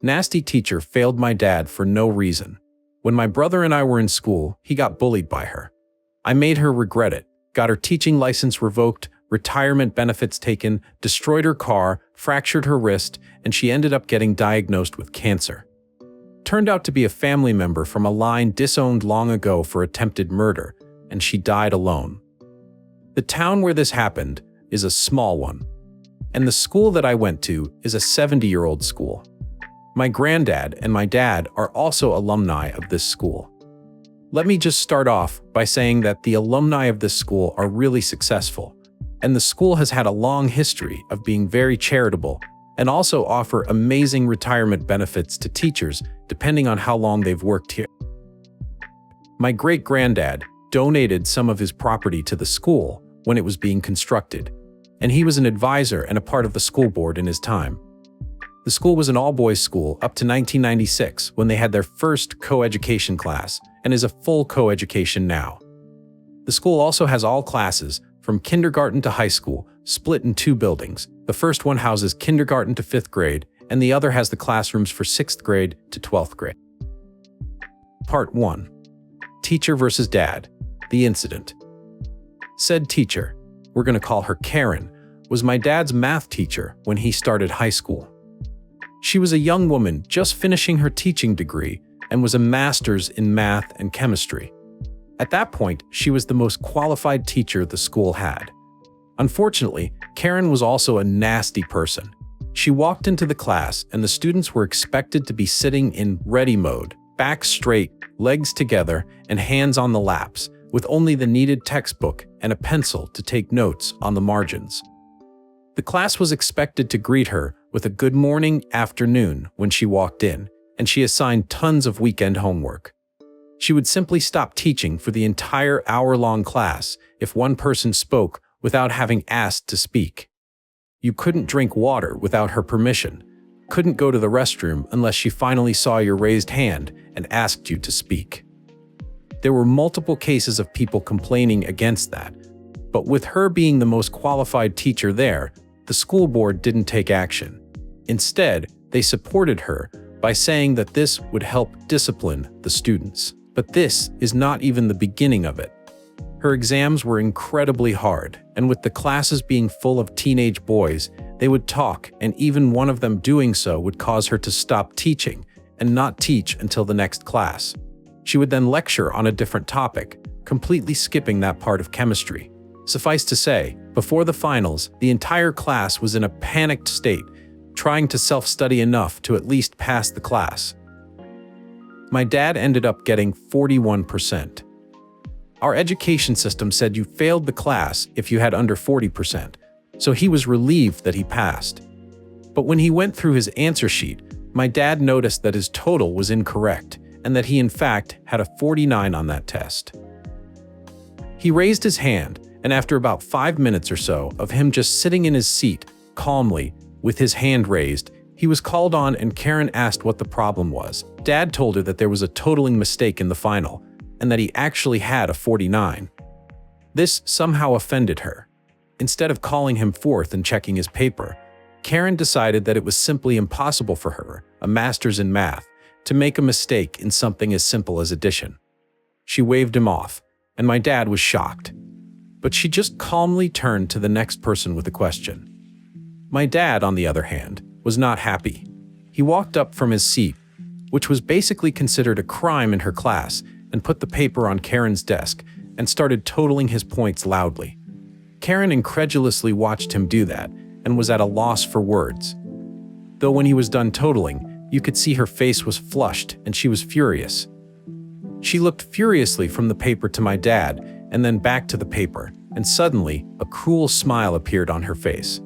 Nasty teacher failed my dad for no reason. When my brother and I were in school, he got bullied by her. I made her regret it, got her teaching license revoked, retirement benefits taken, destroyed her car, fractured her wrist, and she ended up getting diagnosed with cancer. Turned out to be a family member from a line disowned long ago for attempted murder, and she died alone. The town where this happened is a small one, and the school that I went to is a 70-year-old school. My granddad and my dad are also alumni of this school. Let me just start off by saying that the alumni of this school are really successful, and the school has had a long history of being very charitable and also offer amazing retirement benefits to teachers depending on how long they've worked here. My great-granddad donated some of his property to the school when it was being constructed, and he was an advisor and a part of the school board in his time. The school was an all-boys school up to 1996 when they had their first co-education class and is a full co-education now. The school also has all classes, from kindergarten to high school, split in two buildings. The first one houses kindergarten to 5th grade, and the other has the classrooms for 6th grade to 12th grade. Part 1. Teacher versus Dad. The incident. Said teacher, we're going to call her Karen, was my dad's math teacher when he started high school. She was a young woman just finishing her teaching degree and was a master's in math and chemistry. At that point, she was the most qualified teacher the school had. Unfortunately, Karen was also a nasty person. She walked into the class and the students were expected to be sitting in ready mode, back straight, legs together, and hands on the laps, with only the needed textbook and a pencil to take notes on the margins. The class was expected to greet her with a good morning, afternoon when she walked in, and she assigned tons of weekend homework. She would simply stop teaching for the entire hour-long class if one person spoke without having asked to speak. You couldn't drink water without her permission, couldn't go to the restroom unless she finally saw your raised hand and asked you to speak. There were multiple cases of people complaining against that, but with her being the most qualified teacher there, the school board didn't take action. Instead, they supported her by saying that this would help discipline the students. But this is not even the beginning of it. Her exams were incredibly hard, and with the classes being full of teenage boys, they would talk, and even one of them doing so would cause her to stop teaching and not teach until the next class. She would then lecture on a different topic, completely skipping that part of chemistry. Suffice to say, before the finals, the entire class was in a panicked state, trying to self-study enough to at least pass the class. My dad ended up getting 41%. Our education system said you failed the class if you had under 40%, so he was relieved that he passed. But when he went through his answer sheet, my dad noticed that his total was incorrect and that he in fact had a 49 on that test. He raised his hand, and after about 5 minutes or so of him just sitting in his seat, calmly, with his hand raised, he was called on and Karen asked what the problem was. Dad told her that there was a totaling mistake in the final, and that he actually had a 49. This somehow offended her. Instead of calling him forth and checking his paper, Karen decided that it was simply impossible for her, a master's in math, to make a mistake in something as simple as addition. She waved him off, and my dad was shocked. But she just calmly turned to the next person with a question. My dad, on the other hand, was not happy. He walked up from his seat, which was basically considered a crime in her class, and put the paper on Karen's desk and started totaling his points loudly. Karen incredulously watched him do that and was at a loss for words. Though when he was done totaling, you could see her face was flushed and she was furious. She looked furiously from the paper to my dad and then back to the paper, and suddenly a cruel smile appeared on her face.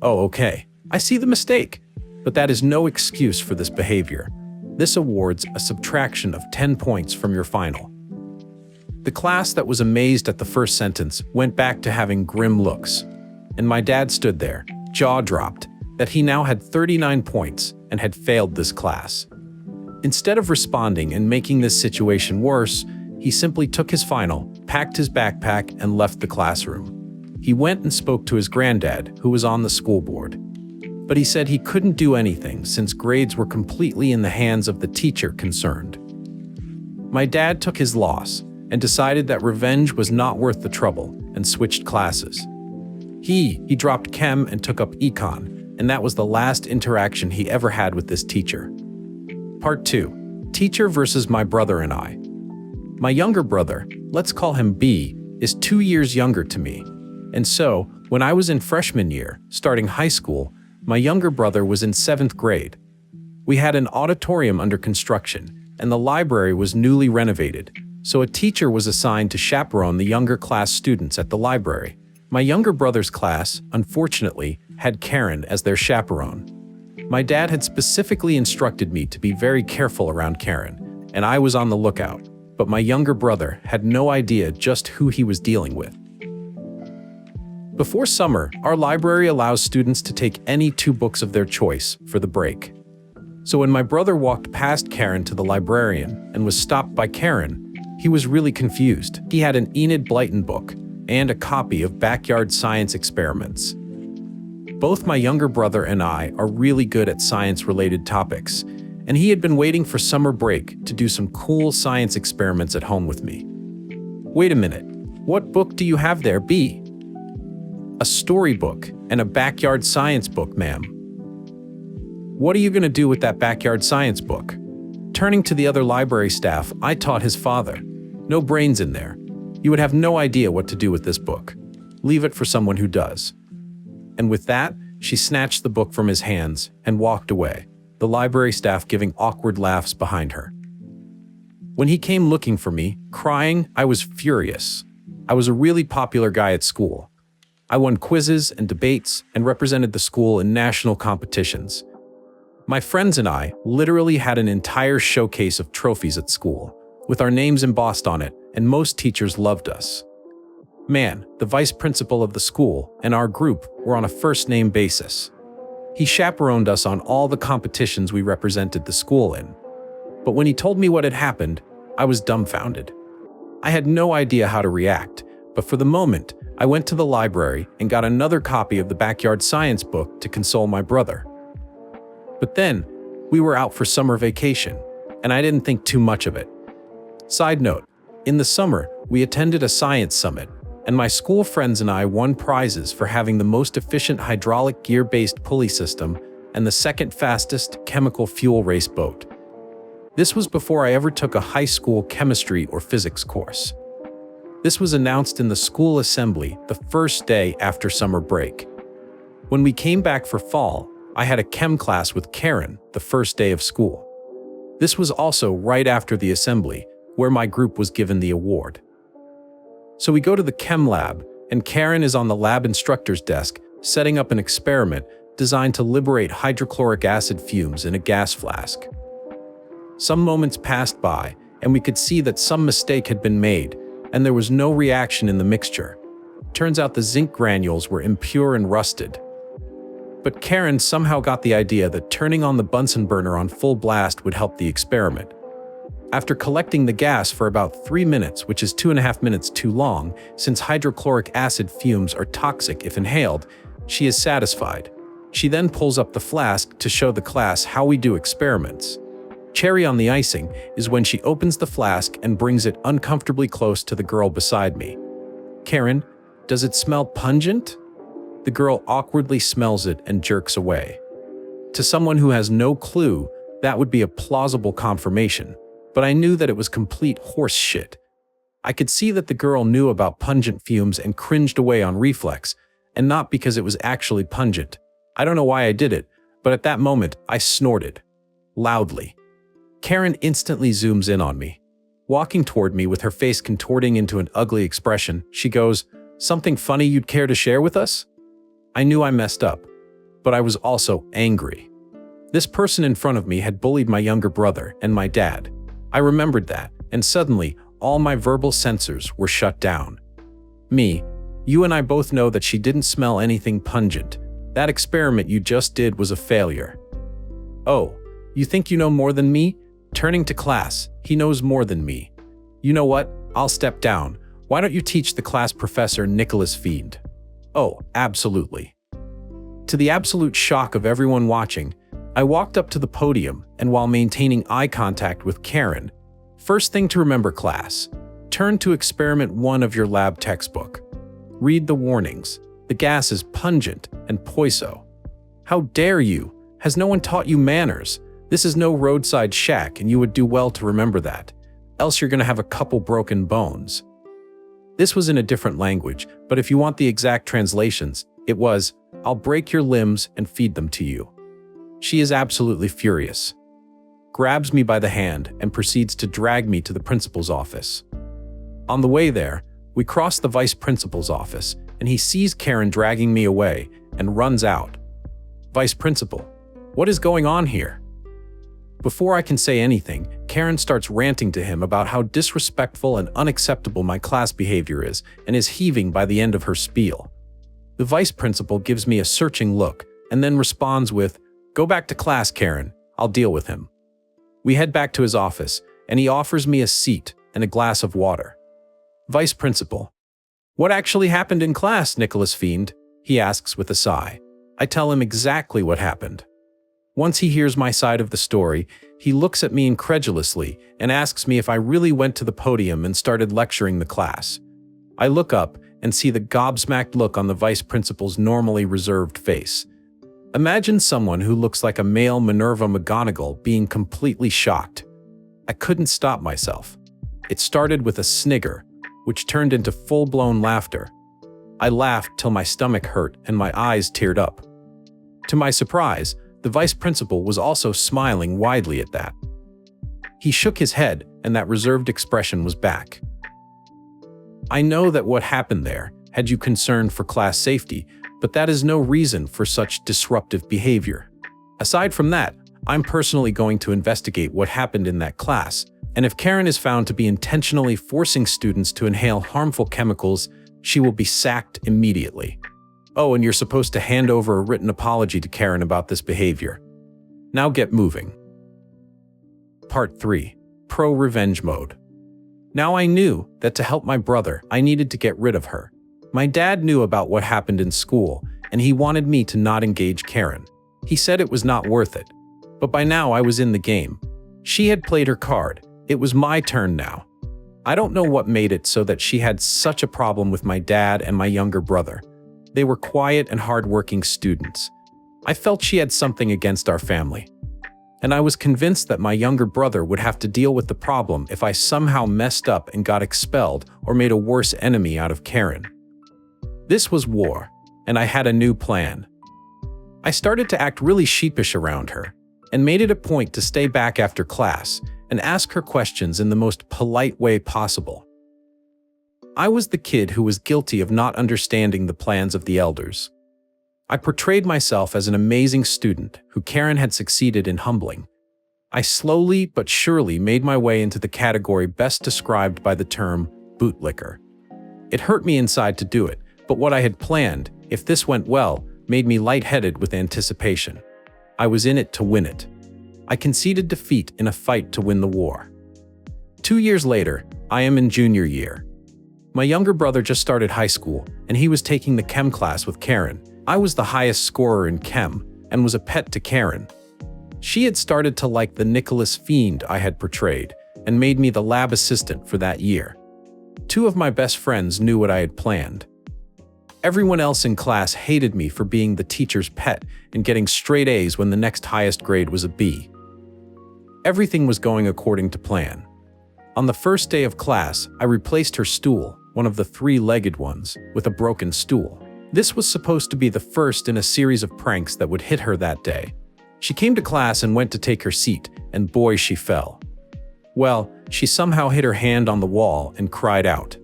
Oh, okay, I see the mistake, but that is no excuse for this behavior. This awards a subtraction of 10 points from your final. The class that was amazed at the first sentence went back to having grim looks, and my dad stood there, jaw dropped, that he now had 39 points and had failed this class. Instead of responding and making this situation worse, he simply took his final, packed his backpack, and left the classroom. He went and spoke to his granddad, who was on the school board. but he said he couldn't do anything since grades were completely in the hands of the teacher concerned. My dad took his loss and decided that revenge was not worth the trouble and switched classes. He dropped chem and took up econ, and that was the last interaction he ever had with this teacher. Part 2. Teacher versus my brother and I. My younger brother, let's call him B, is 2 years younger to me. And so, when I was in freshman year, starting high school, my younger brother was in 7th grade. We had an auditorium under construction, and the library was newly renovated, so a teacher was assigned to chaperone the younger class students at the library. My younger brother's class, unfortunately, had Karen as their chaperone. My dad had specifically instructed me to be very careful around Karen, and I was on the lookout, but my younger brother had no idea just who he was dealing with. Before summer, our library allows students to take any 2 books of their choice for the break. So when my brother walked past Karen to the librarian and was stopped by Karen, he was really confused. He had an Enid Blyton book and a copy of Backyard Science Experiments. Both my younger brother and I are really good at science-related topics, and he had been waiting for summer break to do some cool science experiments at home with me. Wait a minute, what book do you have there, B? A storybook and a backyard science book, ma'am. What are you going to do with that backyard science book? Turning to the other library staff, I taught his father. No brains in there. You would have no idea what to do with this book. Leave it for someone who does. And with that, she snatched the book from his hands and walked away, the library staff giving awkward laughs behind her. When he came looking for me, crying, I was furious. I was a really popular guy at school. I won quizzes and debates and represented the school in national competitions. My friends and I literally had an entire showcase of trophies at school, with our names embossed on it, and most teachers loved us. Man, the vice principal of the school and our group were on a first-name basis. He chaperoned us on all the competitions we represented the school in. But when he told me what had happened, I was dumbfounded. I had no idea how to react, but for the moment, I went to the library and got another copy of the backyard science book to console my brother. But then, we were out for summer vacation, and I didn't think too much of it. Side note, in the summer, we attended a science summit, and my school friends and I won prizes for having the most efficient hydraulic gear-based pulley system and the second fastest chemical fuel race boat. This was before I ever took a high school chemistry or physics course. This was announced in the school assembly the first day after summer break. When we came back for fall, I had a chem class with Karen the first day of school. This was also right after the assembly, where my group was given the award. So we go to the chem lab, and Karen is on the lab instructor's desk setting up an experiment designed to liberate hydrochloric acid fumes in a gas flask. Some moments passed by, and we could see that some mistake had been made, and there was no reaction in the mixture. Turns out the zinc granules were impure and rusted. But Karen somehow got the idea that turning on the Bunsen burner on full blast would help the experiment. After collecting the gas for about 3 minutes, which is 2.5 minutes too long, since hydrochloric acid fumes are toxic if inhaled, she is satisfied. She then pulls up the flask to show the class how we do experiments. Cherry on the icing is when she opens the flask and brings it uncomfortably close to the girl beside me. Karen, does it smell pungent? The girl awkwardly smells it and jerks away. To someone who has no clue, that would be a plausible confirmation, but I knew that it was complete horse shit. I could see that the girl knew about pungent fumes and cringed away on reflex, and not because it was actually pungent. I don't know why I did it, but at that moment, I snorted. Loudly. Karen instantly zooms in on me. Walking toward me with her face contorting into an ugly expression, she goes, "Something funny you'd care to share with us?" I knew I messed up, but I was also angry. This person in front of me had bullied my younger brother and my dad. I remembered that, and suddenly, all my verbal sensors were shut down. Me, you and I both know that she didn't smell anything pungent. That experiment you just did was a failure. Oh, you think you know more than me? Turning to class, he knows more than me. You know what? I'll step down. Why don't you teach the class professor Nicholas Fiend? Oh, absolutely. To the absolute shock of everyone watching, I walked up to the podium and while maintaining eye contact with Karen, first thing to remember class, turn to experiment 1 of your lab textbook. Read the warnings. The gas is pungent and poison. How dare you? Has no one taught you manners? This is no roadside shack and you would do well to remember that. Else you're gonna have a couple broken bones. This was in a different language, but if you want the exact translations, it was, I'll break your limbs and feed them to you. She is absolutely furious, grabs me by the hand and proceeds to drag me to the principal's office. On the way there, we cross the vice principal's office and he sees Karen dragging me away and runs out. Vice principal, what is going on here? Before I can say anything, Karen starts ranting to him about how disrespectful and unacceptable my class behavior is and is heaving by the end of her spiel. The vice principal gives me a searching look and then responds with, "Go back to class, Karen. I'll deal with him." We head back to his office and he offers me a seat and a glass of water. Vice principal, what actually happened in class, Nicholas Fiend? He asks with a sigh. I tell him exactly what happened. Once he hears my side of the story, he looks at me incredulously and asks me if I really went to the podium and started lecturing the class. I look up and see the gobsmacked look on the vice principal's normally reserved face. Imagine someone who looks like a male Minerva McGonagall being completely shocked. I couldn't stop myself. It started with a snigger, which turned into full-blown laughter. I laughed till my stomach hurt and my eyes teared up. To my surprise, the vice principal was also smiling widely at that. He shook his head and that reserved expression was back. I know that what happened there had you concerned for class safety, but that is no reason for such disruptive behavior. Aside from that, I'm personally going to investigate what happened in that class, and if Karen is found to be intentionally forcing students to inhale harmful chemicals, she will be sacked immediately. Oh, and you're supposed to hand over a written apology to Karen about this behavior. Now get moving. Part 3. Pro-Revenge Mode. Now I knew that to help my brother, I needed to get rid of her. My dad knew about what happened in school, and he wanted me to not engage Karen. He said it was not worth it. But by now I was in the game. She had played her card. It was my turn now. I don't know what made it so that she had such a problem with my dad and my younger brother. They were quiet and hardworking students. I felt she had something against our family. And I was convinced that my younger brother would have to deal with the problem if I somehow messed up and got expelled or made a worse enemy out of Karen. This was war, and I had a new plan. I started to act really sheepish around her, and made it a point to stay back after class and ask her questions in the most polite way possible. I was the kid who was guilty of not understanding the plans of the elders. I portrayed myself as an amazing student who Karen had succeeded in humbling. I slowly but surely made my way into the category best described by the term bootlicker. It hurt me inside to do it, but what I had planned, if this went well, made me lightheaded with anticipation. I was in it to win it. I conceded defeat in a fight to win the war. 2 years later, I am in junior year. My younger brother just started high school, and he was taking the chem class with Karen. I was the highest scorer in chem, and was a pet to Karen. She had started to like the Nicholas Fiend I had portrayed, and made me the lab assistant for that year. 2 of my best friends knew what I had planned. Everyone else in class hated me for being the teacher's pet and getting straight A's when the next highest grade was a B. Everything was going according to plan. On the first day of class, I replaced her stool, one of the 3-legged ones, with a broken stool. This was supposed to be the first in a series of pranks that would hit her that day. She came to class and went to take her seat, and boy, she fell. Well, she somehow hit her hand on the wall and cried out.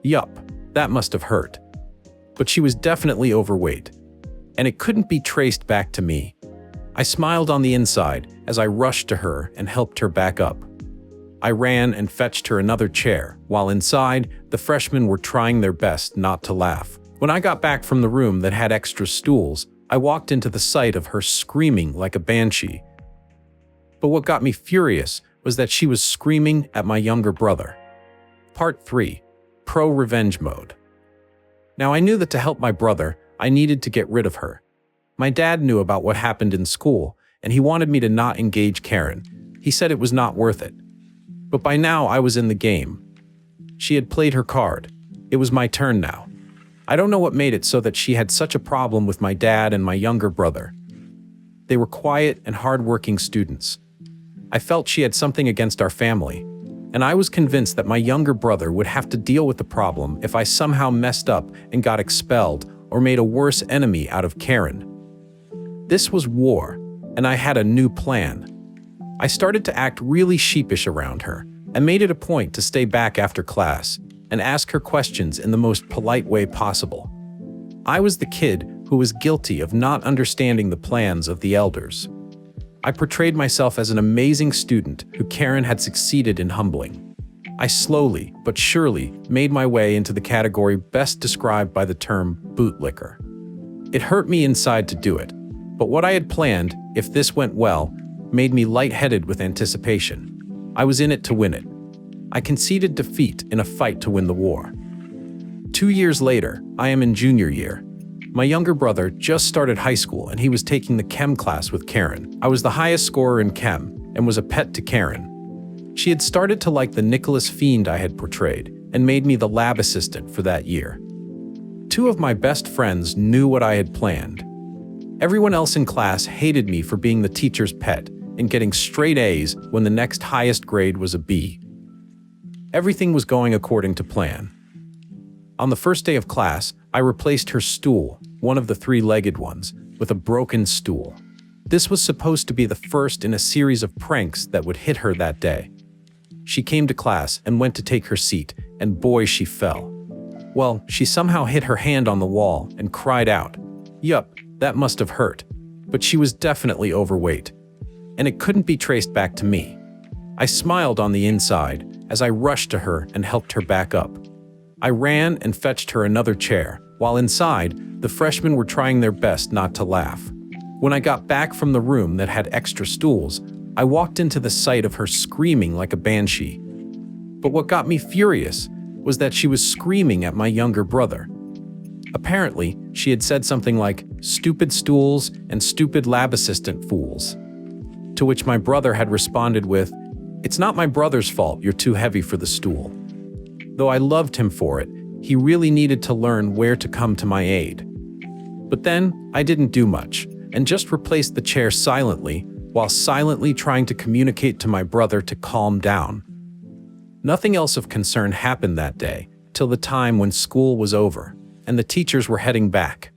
Yup, that must have hurt. But she was definitely overweight, and it couldn't be traced back to me. I smiled on the inside as I rushed to her and helped her back up. I ran and fetched her another chair, while inside, the freshmen were trying their best not to laugh. When I got back from the room that had extra stools, I walked into the sight of her screaming like a banshee. But what got me furious was that she was screaming at my younger brother. Part 3. Pro-Revenge Mode. Now I knew that to help my brother, I needed to get rid of her. My dad knew about what happened in school, and he wanted me to not engage Karen. He said it was not worth it. But by now I was in the game. She had played her card. It was my turn now. I don't know what made it so that she had such a problem with my dad and my younger brother. They were quiet and hardworking students. I felt she had something against our family, and I was convinced that my younger brother would have to deal with the problem if I somehow messed up and got expelled or made a worse enemy out of Karen. This was war, and I had a new plan. I started to act really sheepish around her and made it a point to stay back after class and ask her questions in the most polite way possible. I was the kid who was guilty of not understanding the plans of the elders. I portrayed myself as an amazing student who Karen had succeeded in humbling. I slowly but surely made my way into the category best described by the term bootlicker. It hurt me inside to do it, but what I had planned, if this went well, made me lightheaded with anticipation. I was in it to win it. I conceded defeat in a fight to win the war. 2 years later, I am in junior year. My younger brother just started high school and he was taking the chem class with Karen. I was the highest scorer in chem and was a pet to Karen. She had started to like the Nicholas fiend I had portrayed and made me the lab assistant for that year. 2 of my best friends knew what I had planned. Everyone else in class hated me for being the teacher's pet and getting straight A's when the next highest grade was a B. Everything was going according to plan. On the first day of class, I replaced her stool, one of the 3-legged ones, with a broken stool. This was supposed to be the first in a series of pranks that would hit her that day. She came to class and went to take her seat, and boy, she fell. Well, she somehow hit her hand on the wall and cried out. Yup, that must have hurt. But she was definitely overweight. And it couldn't be traced back to me. I smiled on the inside as I rushed to her and helped her back up. I ran and fetched her another chair, while inside, the freshmen were trying their best not to laugh. When I got back from the room that had extra stools, I walked into the sight of her screaming like a banshee. But what got me furious was that she was screaming at my younger brother. Apparently, she had said something like, "Stupid stools and stupid lab assistant fools." To which my brother had responded with, "It's not my brother's fault you're too heavy for the stool." Though I loved him for it, he really needed to learn where to come to my aid. But then, I didn't do much, and just replaced the chair silently, while silently trying to communicate to my brother to calm down. Nothing else of concern happened that day, till the time when school was over, and the teachers were heading back.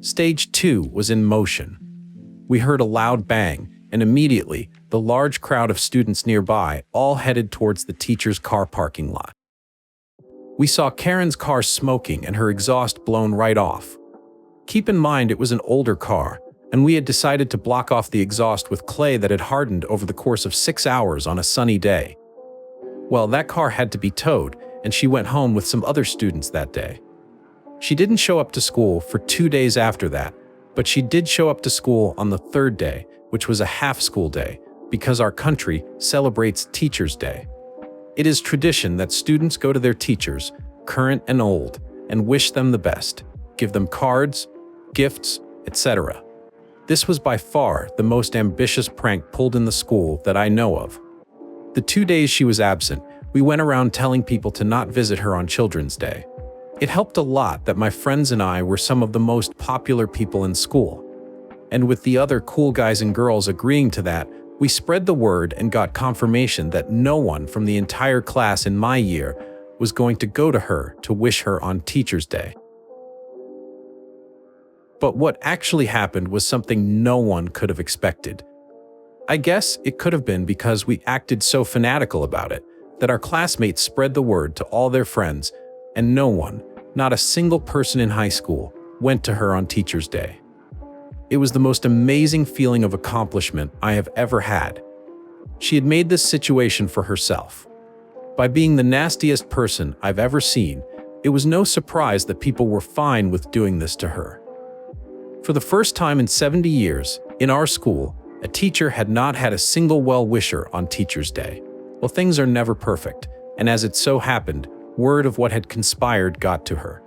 Stage 2 was in motion. We heard a loud bang, and immediately, the large crowd of students nearby all headed towards the teacher's car parking lot. We saw Karen's car smoking and her exhaust blown right off. Keep in mind it was an older car, and we had decided to block off the exhaust with clay that had hardened over the course of 6 hours on a sunny day. Well, that car had to be towed, and she went home with some other students that day. She didn't show up to school for 2 days after that, but she did show up to school on the 3rd day, which was a half-school day, because our country celebrates Teachers' Day. It is tradition that students go to their teachers, current and old, and wish them the best, give them cards, gifts, etc. This was by far the most ambitious prank pulled in the school that I know of. The 2 days she was absent, we went around telling people to not visit her on Children's Day. It helped a lot that my friends and I were some of the most popular people in school. And with the other cool guys and girls agreeing to that, we spread the word and got confirmation that no one from the entire class in my year was going to go to her to wish her on Teachers' Day. But what actually happened was something no one could have expected. I guess it could have been because we acted so fanatical about it that our classmates spread the word to all their friends, and no one, not a single person in high school, went to her on Teachers' Day. It was the most amazing feeling of accomplishment I have ever had. She had made this situation for herself. By being the nastiest person I've ever seen, it was no surprise that people were fine with doing this to her. For the first time in 70 years, in our school, a teacher had not had a single well-wisher on Teachers' Day. Well, things are never perfect, and as it so happened, word of what had conspired got to her.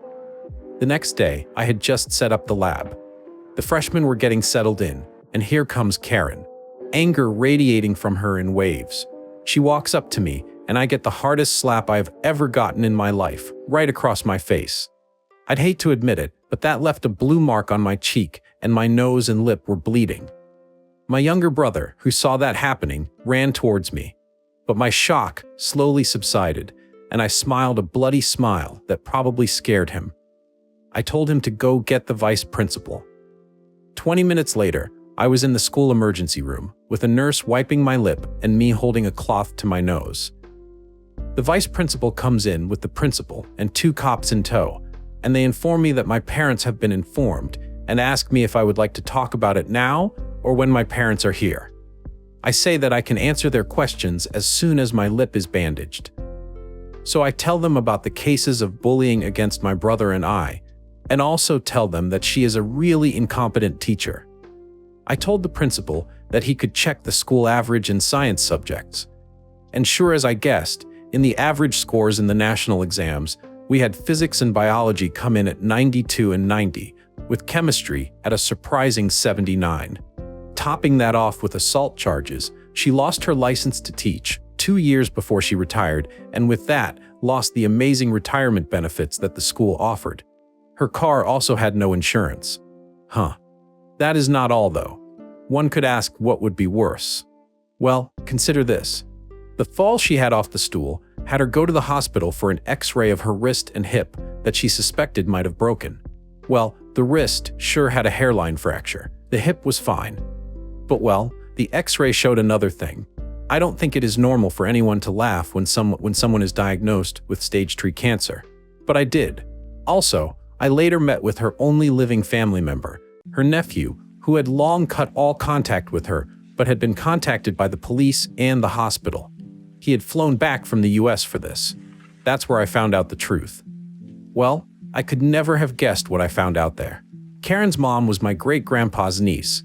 The next day, I had just set up the lab. The freshmen were getting settled in, and here comes Karen. Anger radiating from her in waves. She walks up to me, and I get the hardest slap I've ever gotten in my life, right across my face. I'd hate to admit it, but that left a blue mark on my cheek, and my nose and lip were bleeding. My younger brother, who saw that happening, ran towards me. But my shock slowly subsided, and I smiled a bloody smile that probably scared him. I told him to go get the vice principal. 20 minutes later, I was in the school emergency room, with a nurse wiping my lip and me holding a cloth to my nose. The vice principal comes in with the principal and 2 cops in tow, and they inform me that my parents have been informed and ask me if I would like to talk about it now or when my parents are here. I say that I can answer their questions as soon as my lip is bandaged. So I tell them about the cases of bullying against my brother and I, and also tell them that she is a really incompetent teacher. I told the principal that he could check the school average in science subjects. And sure as I guessed, in the average scores in the national exams, we had physics and biology come in at 92 and 90, with chemistry at a surprising 79. Topping that off with assault charges, she lost her license to teach 2 years before she retired, and with that, lost the amazing retirement benefits that the school offered. Her car also had no insurance. That is not all, though. One could ask what would be worse. Well, consider this. The fall she had off the stool had her go to the hospital for an X-ray of her wrist and hip that she suspected might have broken. Well, the wrist sure had a hairline fracture. The hip was fine. But well, the X-ray showed another thing. I don't think it is normal for anyone to laugh when someone is diagnosed with stage 3 cancer. But I did. Also, I later met with her only living family member, her nephew, who had long cut all contact with her, but had been contacted by the police and the hospital. He had flown back from the US for this. That's where I found out the truth. Well, I could never have guessed what I found out there. Karen's mom was my great-grandpa's niece,